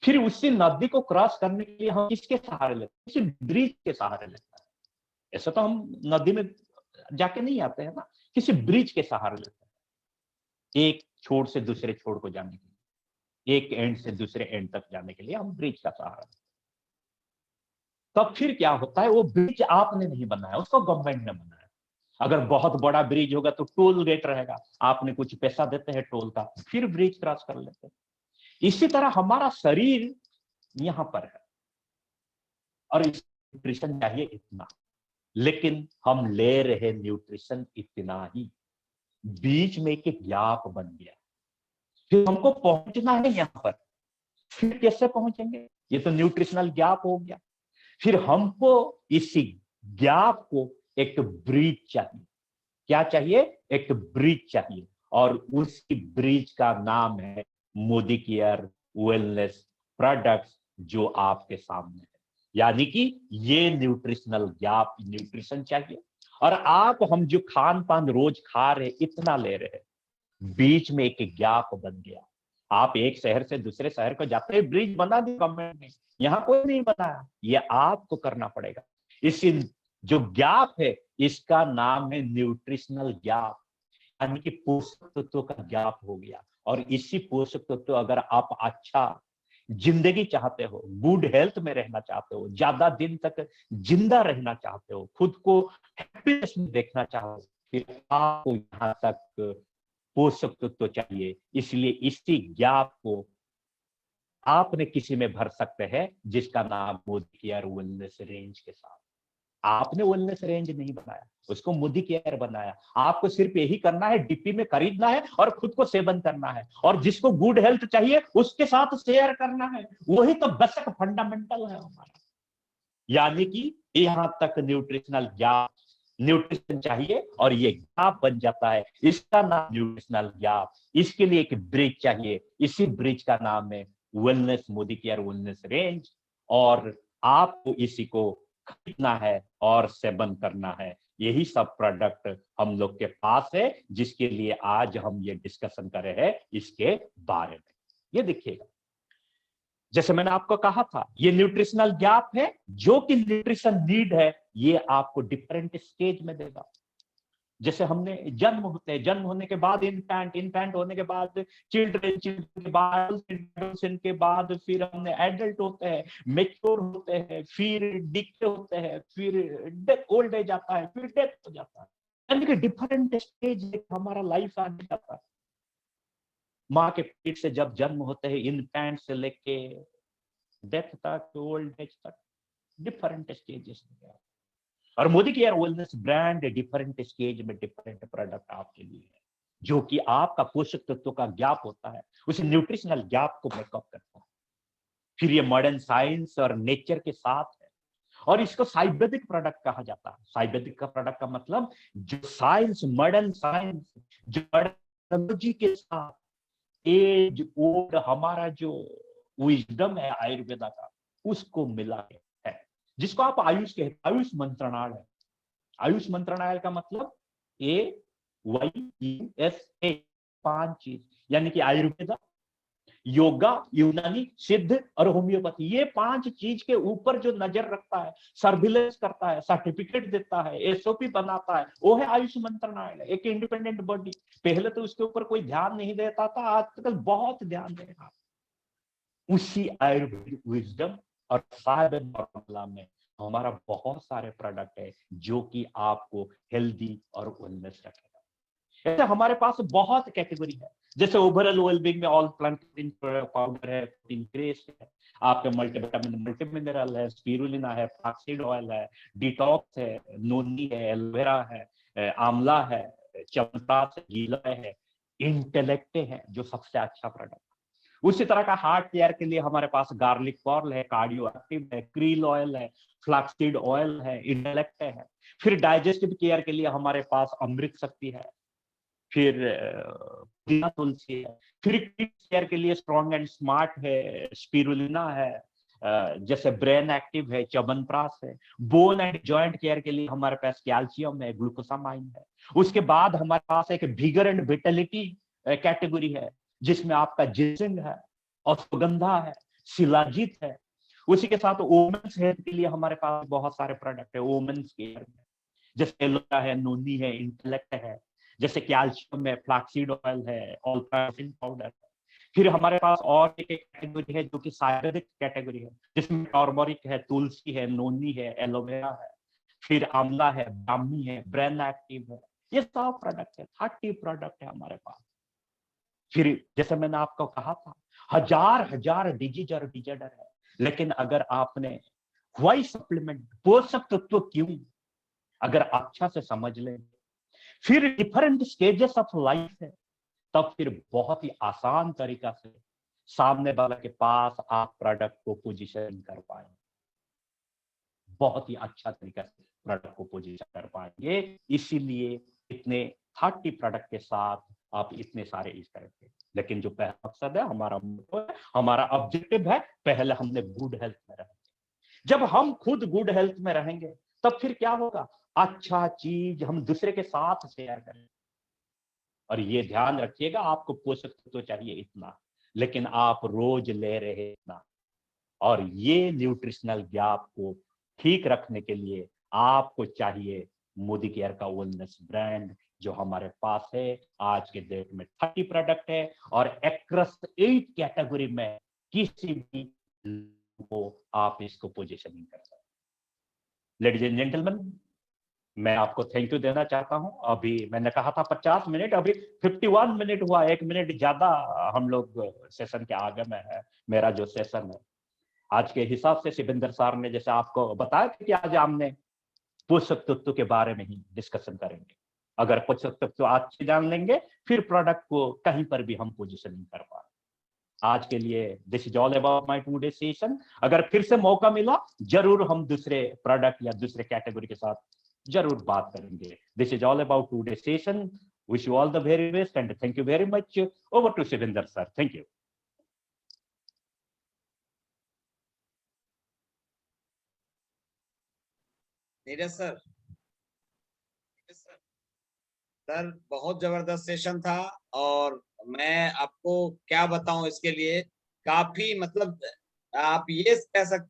फिर उसी नदी को क्रॉस करने के लिए हम किसके सहारे लेते हैं? किसी ब्रिज के सहारे लेते हैं। ऐसा तो हम नदी में जाके नहीं आते हैं ना, किसी ब्रिज के सहारे लेते हैं, एक छोर से दूसरे छोर को जाने के लिए, एक एंड से दूसरे एंड तक जाने के लिए हम ब्रिज का सहारा। तब फिर क्या होता है? वो ब्रिज आपने नहीं बनाया, उसको गवर्नमेंट ने बनाया। अगर बहुत बड़ा ब्रिज होगा तो टोल गेट रहेगा, आपने कुछ पैसा देते हैं टोल का, फिर ब्रिज क्रॉस कर लेते हैं। इसी तरह हमारा शरीर यहां पर है, और न्यूट्रिशन चाहिए इतना, लेकिन हम ले रहे न्यूट्रिशन इतना ही, बीच में एक गैप बन गया। फिर हमको पहुंचना है यहां पर, फिर कैसे पहुंचेंगे? ये तो न्यूट्रिशनल गैप हो गया। फिर हमको इसी गैप को एक ब्रिज चाहिए। क्या चाहिए? एक ब्रिज चाहिए, और उसी ब्रिज का नाम है मोदी केयर वेलनेस प्रोडक्ट्स, जो आपके सामने है। यानी कि ये न्यूट्रिशनल गैप, न्यूट्रिशन चाहिए, और आप हम जो खान पान रोज खा रहे इतना ले रहे हैं, बीच में एक गैप बन गया। आप एक शहर से दूसरे शहर को जाते हैं, ब्रिज बना दी गवर्नमेंट ने, यहाँ कोई नहीं बनाया, ये आपको करना पड़ेगा। इसी जो गैप है, इसका नाम है न्यूट्रिशनल गैप, यानी कि पोषक तत्वों का गैप हो गया। और इसी पोषक तत्व, अगर आप अच्छा जिंदगी चाहते हो, गुड हेल्थ में रहना चाहते हो, ज्यादा दिन तक जिंदा रहना चाहते हो, खुद को हैप्पीनेस में देखना चाहते हो, फिर आपको यहाँ तक पोषक तत्व चाहिए। इसलिए इसी गैप को आपने किसी में भर सकते हैं, जिसका नाम मोदी केयर वेलनेस रेंज के साथ। आपने वेलनेस रेंज नहीं बनाया, उसको मोदी केयर बनाया। आपको सिर्फ यही करना है, डीपी में खरीदना है और खुद को सेवन करना है, और जिसको गुड हेल्थ चाहिए उसके साथ शेयर करना है। वही तो बेसिक फंडामेंटल है हमारा। यानी कि यहां तक न्यूट्रिशनल गैप, न्यूट्रिशन चाहिए और ये गैप बन जाता है, इसका नाम न्यूट्रिशनल गैप। इसके लिए एक ब्रिज चाहिए, इसी ब्रिज का नाम है wellness, Modi care wellness range. और आपको इसी को खरीदना है और सेवन करना है। यही सब प्रोडक्ट हम लोग के पास है, जिसके लिए आज हम ये डिस्कशन कर रहे हैं इसके बारे में। ये देखिएगा, जैसे मैंने आपको कहा था, ये न्यूट्रिशनल गैप है, जो कि न्यूट्रिशन नीड है, ये आपको डिफरेंट स्टेज में देगा। जैसे हमने जन्म होते हैं, जन्म होने के बाद इन्फेंट, इन्फेंट होने के बाद चिल्ड्रन, चिल्ड्रन के बाद एडोलसेंट, के बाद फिर हमने एडल्ट होते हैं, मेच्योर होते हैं, फिर डिके होते हैं, फिर ओल्ड एज आता है, फिर डेथ हो जाता है। यानी कि डिफरेंट स्टेज हमारा लाइफ आगे जाता है। माँ के पेट से जब जन्म होते हैं, इन्फेंट से लेके डेथ तक, ओल्ड एज तक, डिफरेंट स्टेजेस में। और Modi care wellness brand different stage में डिफरेंट प्रोडक्ट आपके लिए है, जो कि आपका पोषक तत्वों का गैप होता है, उस न्यूट्रिशनल गैप को मेकअप करता है। फिर ये मॉडर्न साइंस और नेचर के साथ है, और इसको साइबेदिक प्रोडक्ट कहा जाता है। साइबेदिक का प्रोडक्ट का मतलब जो साइंस, मॉडर्न साइंस, जो टेक्नोलॉजी के साथ एज ओल्ड हमारा जो विजडम है आयुर्वेदा का, उसको मिला है, जिसको आप आयुष कहते हैं, आयुष मंत्रणालय है। आयुष मंत्रालय का मतलब AYUSA, 5 चीज, यानी कि आयुर्वेदा, योगा, यूनानी, सिद्ध और होम्योपैथी, ये 5 चीज के ऊपर जो नजर रखता है, सर्विलेंस करता है, सर्टिफिकेट देता है, एसओपी बनाता है, वो है आयुष मंत्रालय, एक इंडिपेंडेंट बॉडी। पहले तो उसके ऊपर कोई ध्यान नहीं देता था, आजकल बहुत ध्यान दे रहा। उसी आयुर्वेदिक विजडम और साइबर फॉर्मूला में हमारा बहुत सारे प्रोडक्ट है जो कि आपको हेल्दी और वेलनेस रखेगा। ऐसे हमारे पास बहुत कैटेगरी है, जैसे ओवरऑल वेलबींग में ऑल प्लांट पाउडर है, प्रोटीन पेस्ट है, आपके मल्टीविटामिन मल्टी मिनरल है, स्पिरुलिना है, फ्लैक्सीड ऑयल है, डिटॉक्स है, नोनी है, एलोवेरा है, आंवला है, च्यवनप्राश है, गीला है, इंटेलेक्ट है जो सबसे अच्छा प्रोडक्ट। उसी तरह का हार्ट केयर के लिए हमारे पास गार्लिक पर्ल है, कार्डियो एक्टिव है, क्रील ऑयल है, फ्लैक्सीड ऑयल है, इंटेलेक्ट है। फिर डाइजेस्टिव केयर के लिए हमारे पास अमृत शक्ति है, फिर पुदीना तुलसी है। फिर किड्स केयर के लिए स्ट्रॉन्ग एंड स्मार्ट है, स्पिरुलिना है, जैसे ब्रेन एक्टिव है, च्यवनप्राश है। बोन एंड जॉइंट केयर के लिए हमारे पास कैल्शियम है, ग्लूकोसामाइन है। उसके बाद हमारे पास एक विगर एंड विटेलिटी कैटेगरी है, जिसमें आपका जिंक है, अश्वगंधा है, शिलाजीत है। उसी के साथ वोमेन्स हेल्थ के लिए हमारे पास बहुत सारे प्रोडक्ट है वोमेन्स केयर में, जैसे एलोवेरा है, नोनी है, इंटेलेक्ट है, जैसे कैल्शियम है, फ्लैक्सीड ऑयल है, ऑल पाउडर है। फिर हमारे पास और एक कैटेगरी है जो कि आयुर्वेदिक कैटेगरी है, जिसमें टर्मरिक है, तुलसी है, नोनी है, एलोवेरा है, फिर आंवला है, ब्राह्मी है, ब्रेन एक्टिव है। ये सब प्रोडक्ट है, 30 प्रोडक्ट है हमारे पास। फिर जैसे मैंने आपको कहा था, हजार हजार डिजीज और डिजेडर है, लेकिन अगर आपने व्हाई सप्लीमेंट, पोषक तत्व क्यों, अगर अच्छा से समझ लें, फिर डिफरेंट स्टेजेस ऑफ लाइफ है, तब फिर बहुत ही आसान तरीका से सामने वाले के पास आप प्रोडक्ट को पोजीशन कर पाएंगे, बहुत ही अच्छा तरीका से प्रोडक्ट को पोजीशन कर पाएंगे। इसीलिए इतने 30 प्रोडक्ट के साथ आप इतने सारे इस तरह के, लेकिन जो पहला मकसद है, हमारा मोटो है, हमारा ऑब्जेक्टिव है, पहले हमने गुड हेल्थ में रहेंगे। जब हम खुद गुड हेल्थ में रहेंगे, तब फिर क्या होगा, अच्छा चीज हम दूसरे के साथ शेयर करें। और ये ध्यान रखिएगा, आपको पोषक तत्व तो चाहिए इतना, लेकिन आप रोज ले रहे इतना। और ये न्यूट्रिशनल गैप को ठीक रखने के लिए आपको चाहिए मोदी केयर का वेलनेस ब्रांड, जो हमारे पास है। आज के डेट में 30 प्रोडक्ट है और एक्रॉस 8 कैटेगरी में किसी भी को आप इसको पोजीशनिंग कर सकते हैं। लेडीज एंड जेंटलमैन, मैं आपको थैंक यू देना चाहता हूं। अभी मैंने कहा था 50 मिनट, अभी 51 मिनट हुआ, 1 मिनट ज्यादा हम लोग सेशन के आगे में है। मेरा जो सेशन है आज के हिसाब से, शिवेंद्र सर ने जैसे आपको बताया था कि आज हमने पोषक तत्व के बारे में ही डिस्कशन करेंगे। अगर पोषक तत्व आज से जान लेंगे, फिर प्रोडक्ट को कहीं पर भी हम पोजीशनिंग कर पाए। आज के लिए this is all about my today session. अगर फिर से मौका मिला, जरूर हम दूसरे प्रोडक्ट या दूसरे कैटेगरी के साथ जरूर बात करेंगे। This is all about today session. Wish you all the very best and thank you very much. Over to Shivendra sir, thank you. Neeraj sir, sir बहुत जबरदस्त सेशन था। और मैं आपको क्या बताऊं, इसके लिए काफी मतलब आप ये कह सकते